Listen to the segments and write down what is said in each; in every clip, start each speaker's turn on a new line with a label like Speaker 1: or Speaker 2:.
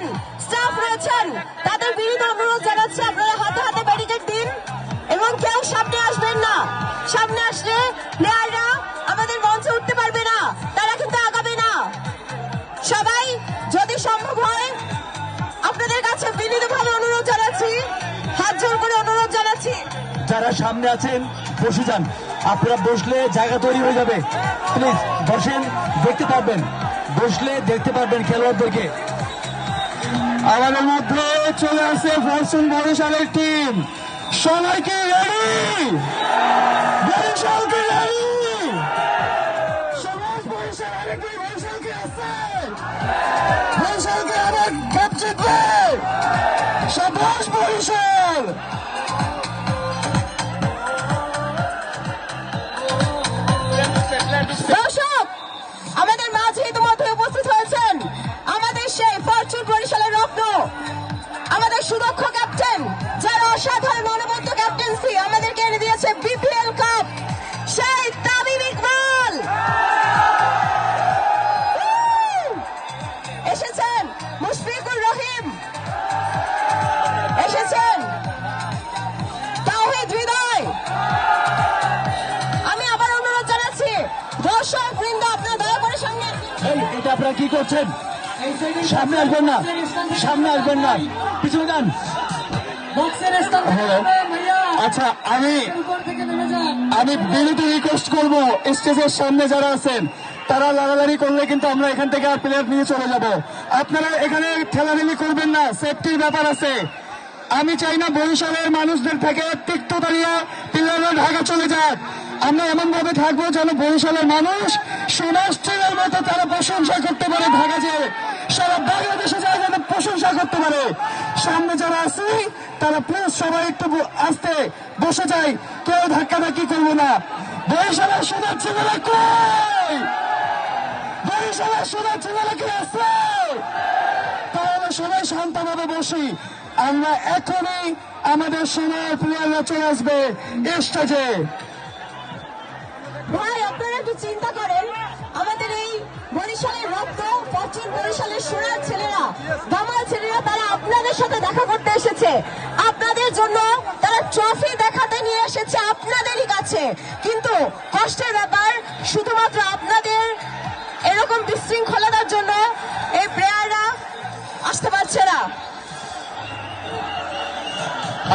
Speaker 1: রয়েছেন, স্টাফ রয়েছেন, তাদের বিরুদ্ধে অনুরোধ জানাচ্ছি আপনারা হাতে হাতে ব্যারিকেড দিন এবং কেউ সামনে আসবেন না। সামনে আসলে প্লেয়াররা আমাদের মঞ্চে উঠতে পারবে না, তারা কিন্তু আগাবে না। সবাই যদি সম্ভব হয় আপনাদের কাছে বিনীতভাবে অনুরোধ জানাচ্ছি, হাত জোর করে অনুরোধ জানাচ্ছি,
Speaker 2: যারা সামনে আছেন বসে যান। আপনারা বসলে জায়গা তৈরি হয়ে যাবে, প্লিজ বসেন, দেখতে পারবেন, বসলে দেখতে পারবেন খেলোয়াড়দেরকে। আমাদের মধ্যে চলে আসে ফরচুন বরিশালের টিম। সবাই কি রেডি? বরিশাল কি রেডি? সবাই বরিশাল আরেকটি বরিশাল কি আছে? বরিশাল কি আবার কাপ জিতবে? সাবাস বরিশাল!
Speaker 1: দর্শক আমাদের মাঝে ইতিমধ্যে উপস্থিত হয়েছেন আমাদের সেই ফরচুন বরিশালের রত্ন, আমাদের সুদক্ষ ক্যাপ্টেন, যার অসাধারণ অনবদ্য ক্যাপ্টেন্সি আমাদেরকে এনে দিয়েছে বিপিএল কাপ, সেই তামিম ইকবাল এসেছেন, মুশফিকুর রহিম এসেছেন, তাওহিদ হৃদয়। আমি আবার অনুরোধ জানাচ্ছি দর্শক বৃন্দ আপনারা দয়া করে সামনে
Speaker 2: এটা আপনারা কি করছেন? সামনে আসবেন না, সামনে আসবেন না, পিছনে যান। আচ্ছা, আমি বিনীত রিকোয়েস্ট করব, স্টেজের সামনে যারা আছেন তারা লাগালাগি করলে কিন্তু আমরা এখান থেকে আর প্লেয়ার নিয়ে চলে যাব। আপনারা এখানে ঠেলাঠেলি করবেন না, সেফটির ব্যাপার আছে। আমি চাই না বরিশালের মানুষদের থেকে তিক্ততা নিয়ে প্লেয়াররা ঢাকা চলে যাক। আমরা এমন ভাবে থাকবো যেন বরিশালের মানুষ সমষ্টির মতো তারা প্রশংসা করতে পারে, ঢাকা যে সারা বাংলাদেশে যায় যেন প্রশংসা করতে পারে। সামনে যারা আছি তারা প্লিজ সবাই একটু আস্তে বসে যায়, কেউ ধাক্কাধাক্কি করবো না। বরিশালের সোনার ছেলেরা কই? বরিশালের সোনার ছেলেরা কি আছে? তাহলে সবাই শান্তভাবে বসি। আমরা এখনই আমাদের সময় প্লেয়াররা চলে আসবে স্টেজে।
Speaker 1: ভাই আপনারা একটু চিন্তা করেন, আমাদের এই বরিশালের রক্ত, ফরচুন বরিশালের সোনার ছেলেরা, দামাল ছেলেরা, তারা আপনাদের সাথে দেখা করতে এসেছে, আপনাদের জন্য তারা ট্রফি দেখাতে নিয়ে এসেছে আপনাদেরই কাছে। কিন্তু কষ্টের ব্যাপার, শুধুমাত্র আপনাদের এরকম বিশৃঙ্খলতার জন্য এই প্লেয়াররা আসতে পারছে না।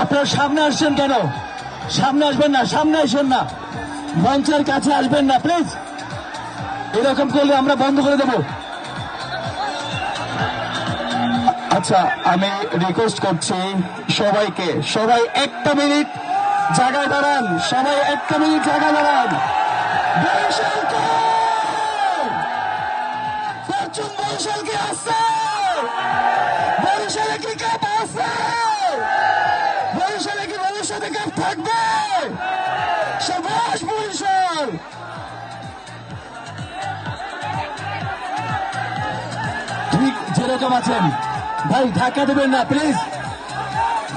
Speaker 2: আপনারা সামনে আসছেন কেন? সামনে আসবেন না, সামনে আসবেন না, মঞ্চের কাছে আসবেন না প্লিজ। এরকম করলে আমরা বন্ধ করে দেব। আচ্ছা, আমি রিকোয়েস্ট করছি সবাইকে, সবাই একটা মিনিট জায়গায় দাঁড়ান, সবাই একটা মিনিট জায়গায় দাঁড়ান। বরিশাল কই? ফরচুন বরিশাল কি আছে? বরিশালে কি কাপ আছে? বরিশালে কি ভবিষ্যতে কাপ থাকবে? সাবাস বরিশাল! ঠিক যেরকম আছেন ভাই, ধাক্কা দেবেন না প্লিজ,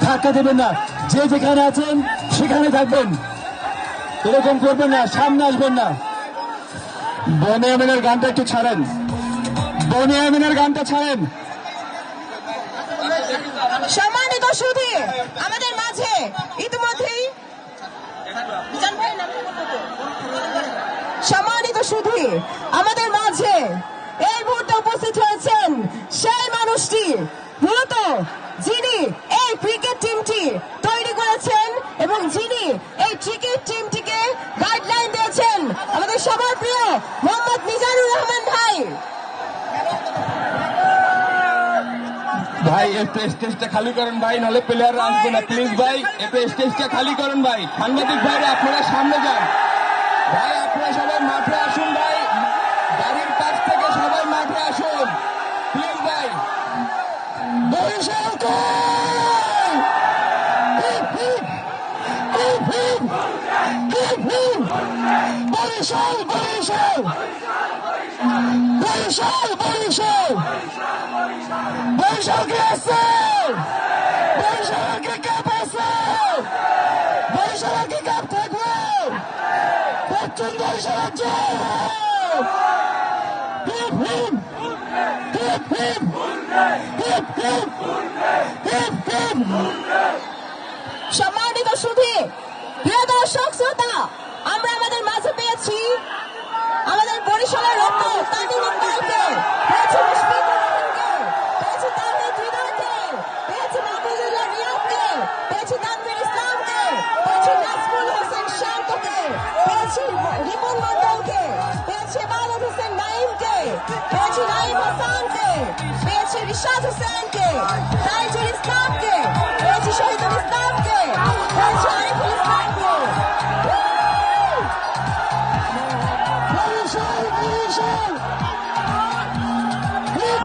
Speaker 2: ধাক্কা দেবেন না, যে যেখানে আছেন সেখানে থাকবেন, এরকম করবেন না, সামনে আসবেন না। বনি আমিনের গানটা একটু ছাড়েন, বনি আমিনের গানটা ছাড়েন।
Speaker 1: সম্মানিত সুধী, আমাদের মাঝে ইতিমধ্যেই সম্মানিত সুধী, আমাদের মাঝে এই মুহূর্তে উপস্থিত হয়েছেন সেই মানুষটি, মূলত যিনি এই ক্রিকেট টিমটি তৈরি করেছেন এবং যিনি এই ক্রিকেট টিমটিকে গাইডলাইন দিয়েছেন, আমাদের সবার প্রিয় মোহাম্মদ মিজানুর রহমান ভাই।
Speaker 2: ভাই একটু স্টেজটা খালি করেন ভাই, নাহলে প্লেয়াররা আসবে না, প্লিজ ভাই একটু স্টেজটা খালি করেন ভাই। সাংবাদিক ভাইরা আপনারা সামনে যান ভাই, আপনারা সবাই মাঠে আসুন ভাই, বাড়ির পাশ থেকে সবাই মাঠে আসুন প্লিজ ভাই। বরিশাল কই? বরিশাল, বরিশাল, বরিশাল, বরিশাল, বরিশাল কি আছে? বরিশালের কি কাপ আছে? বরিশালের কি কাপ থাকবে? ফরচুন বরিশালের জয়! Hip hip hip hip hip hip hip.
Speaker 1: সম্মানিত সুধী, প্রিয় দর্শক শ্রোতা, আমরা আমাদের মাঝে পেয়েছি আমাদের বরিশালের রত্ন তামিম ইকবালকে, পেয়েছি মুশফিকুর রহিমকে, পেয়েছি তাওহীদ হৃদয়কে, পেয়েছি মাহফুজুল্লাহ রিয়াদকে, পেয়েছি তানভীর ইসলামকে, পেয়েছি নাজমুল হোসেন শান্তকে, পেয়েছি রিপন মন্ডলকে, পেয়েছি ইবাদত হোসেন নাঈমকে, পেয়েছি নাঈম হাসানকে, পেয়েছি রিশাদ হোসেনকে, তাইজুল ইসলাম